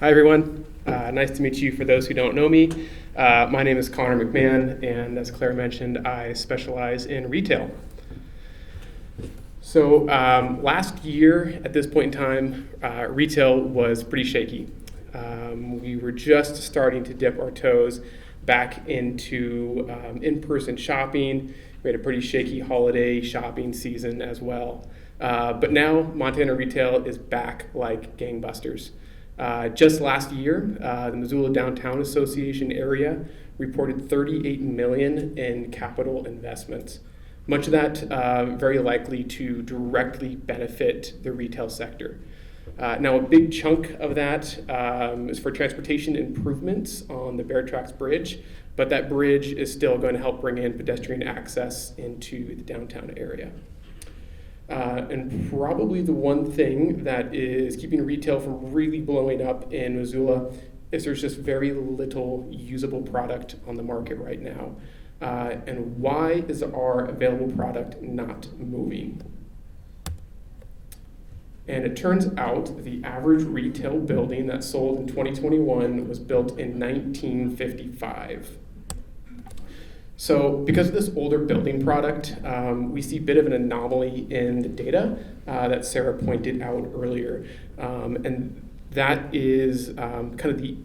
Hi, everyone. Nice to meet you. For those who don't know me, my name is Connor McMahon, and as Claire mentioned, I specialize in retail. So last year, at this point in time, retail was pretty shaky. We were just starting to dip our toes back into in-person shopping. We had a pretty shaky holiday shopping season as well. But now Montana retail is back like gangbusters. Just last year, the Missoula Downtown Association area reported $38 million in capital investments. Much of that very likely to directly benefit the retail sector. Now, a big chunk of that is for transportation improvements on the Bear Tracks Bridge, but that bridge is still going to help bring in pedestrian access into the downtown area. And probably the one thing that is keeping retail from really blowing up in Missoula is there's just very little usable product on the market right now. And why is our available product not moving? And it turns out the average retail building that sold in 2021 was built in 1955. So because of this older building product, we see a bit of an anomaly in the data that Sarah pointed out earlier. And that is kind of the,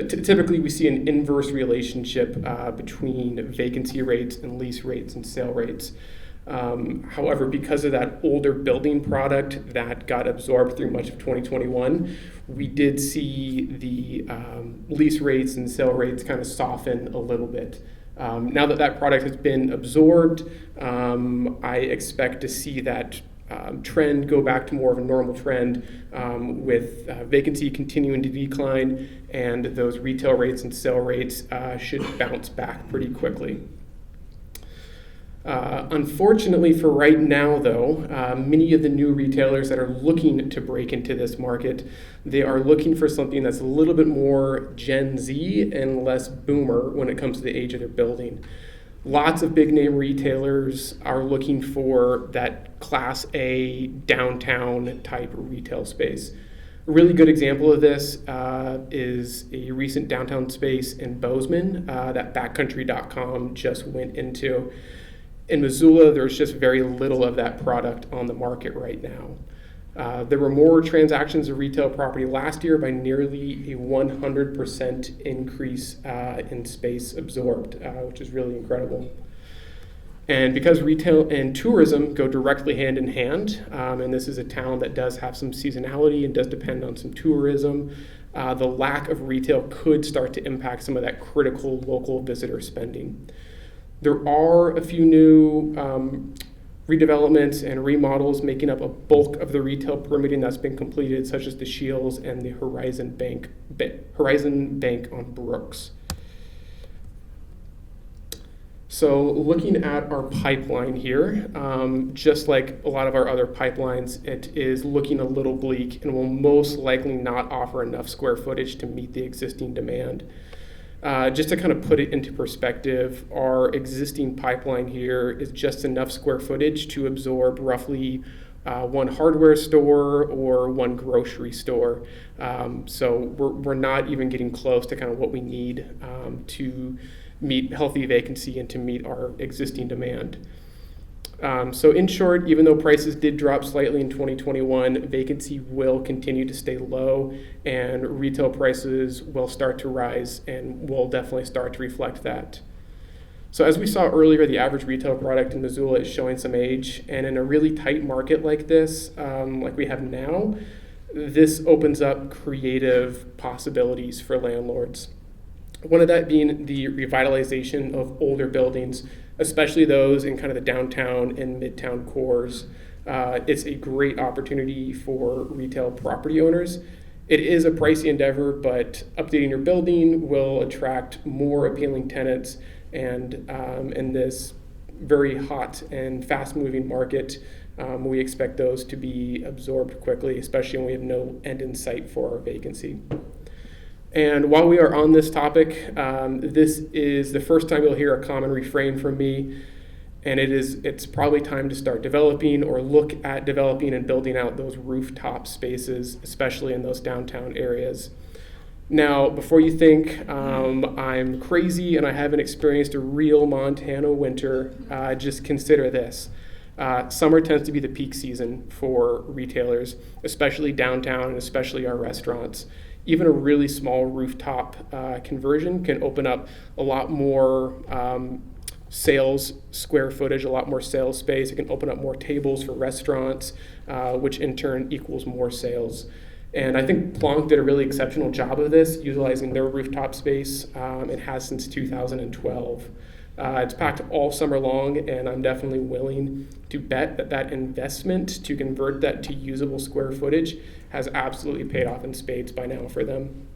typically we see an inverse relationship between vacancy rates and lease rates and sale rates. However, because of that older building product that got absorbed through much of 2021, we did see the lease rates and sale rates kind of soften a little bit. Now that that product has been absorbed, I expect to see that trend go back to more of a normal trend with vacancy continuing to decline, and those retail rates and sale rates should bounce back pretty quickly. Unfortunately for right now, though, many of the new retailers that are looking to break into this market, they are looking for something that's a little bit more Gen Z and less boomer when it comes to the age of their building. Lots of big name retailers are looking for that Class A downtown type retail space. A really good example of this is a recent downtown space in Bozeman that backcountry.com just went into. In Missoula, there's just very little of that product on the market right now. There were more transactions of retail property last year by nearly a 100% increase in space absorbed, which is really incredible. And because retail and tourism go directly hand in hand, and this is a town that does have some seasonality and does depend on some tourism, the lack of retail could start to impact some of that critical local visitor spending. There are a few new redevelopments and remodels making up a bulk of the retail permitting that's been completed, such as the Shields and the Horizon Bank on Brooks. So looking at our pipeline here, just like a lot of our other pipelines, it is looking a little bleak and will most likely not offer enough square footage to meet the existing demand. Just to kind of put it into perspective, our existing pipeline here is just enough square footage to absorb roughly one hardware store or one grocery store. So we're not even getting close to kind of what we need to meet healthy vacancy and to meet our existing demand. So in short, even though prices did drop slightly in 2021, vacancy will continue to stay low and retail prices will start to rise and will definitely start to reflect that. So as we saw earlier, the average retail product in Missoula is showing some age, and in a really tight market like this, like we have now, this opens up creative possibilities for landlords. One of that being the revitalization of older buildings, especially those in kind of the downtown and midtown cores. It's a great opportunity for retail property owners. It is a pricey endeavor, but updating your building will attract more appealing tenants, and in this very hot and fast-moving market, we expect those to be absorbed quickly, especially when we have no end in sight for our vacancy. And while we are on this topic, this is the first time you'll hear a common refrain from me, and it's probably time to start developing or look at developing and building out those rooftop spaces, especially in those downtown areas. Now, before you think I'm crazy and I haven't experienced a real Montana winter, just consider this. Summer tends to be the peak season for retailers, especially downtown and especially our restaurants. Even a really small rooftop conversion can open up a lot more sales square footage, a lot more sales space. It can open up more tables for restaurants, which in turn equals more sales. And I think Plonk did a really exceptional job of this, utilizing their rooftop space. It has since 2012. It's packed all summer long, and I'm definitely willing to bet that that investment to convert that to usable square footage has absolutely paid off in spades by now for them.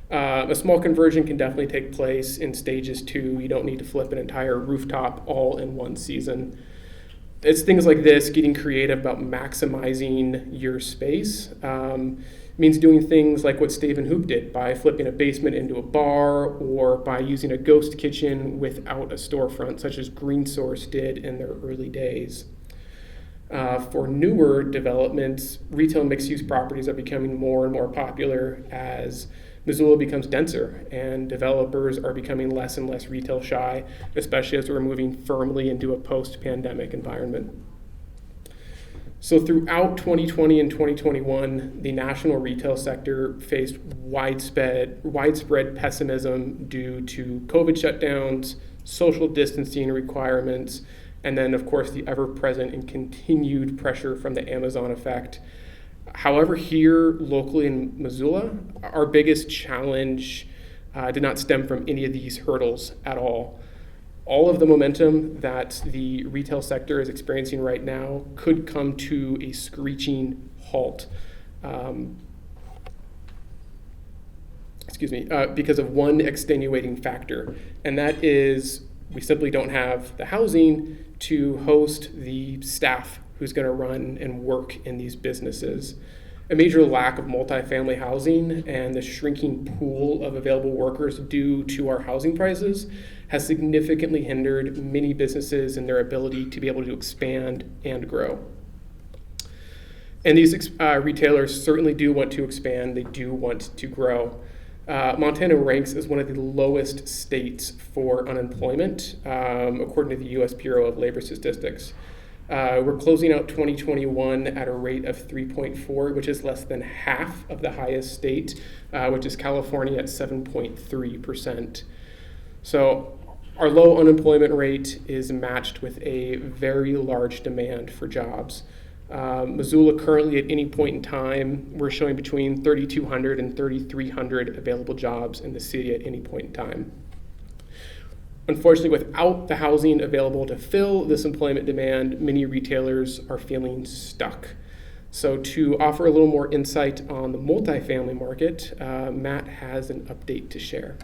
A small conversion can definitely take place in stages too. You don't need to flip an entire rooftop all in one season. It's things like this, getting creative about maximizing your space. Means doing things like what Stave and Hoop did by flipping a basement into a bar, or by using a ghost kitchen without a storefront, such as Green Source did in their early days. For newer developments, retail mixed-use properties are becoming more and more popular as Missoula becomes denser and developers are becoming less and less retail shy, especially as we're moving firmly into a post-pandemic environment. So throughout 2020 and 2021, the national retail sector faced widespread pessimism due to COVID shutdowns, social distancing requirements, and then, of course, the ever-present and continued pressure from the Amazon effect. However, here locally in Missoula, our biggest challenge did not stem from any of these hurdles at all. All of the momentum that the retail sector is experiencing right now could come to a screeching halt. Because of one extenuating factor, and that is we simply don't have the housing to host the staff who's going to run and work in these businesses. A major lack of multifamily housing and the shrinking pool of available workers due to our housing prices has significantly hindered many businesses in their ability to be able to expand and grow. And these retailers certainly do want to expand, they do want to grow. Montana ranks as one of the lowest states for unemployment, according to the U.S. Bureau of Labor Statistics. We're closing out 2021 at a rate of 3.4, which is less than half of the highest state, which is California at 7.3%. So our low unemployment rate is matched with a very large demand for jobs. Missoula currently at any point in time, we're showing between 3,200 and 3,300 available jobs in the city at any point in time. Unfortunately, without the housing available to fill this employment demand, many retailers are feeling stuck. So to offer a little more insight on the multifamily market, Matt has an update to share.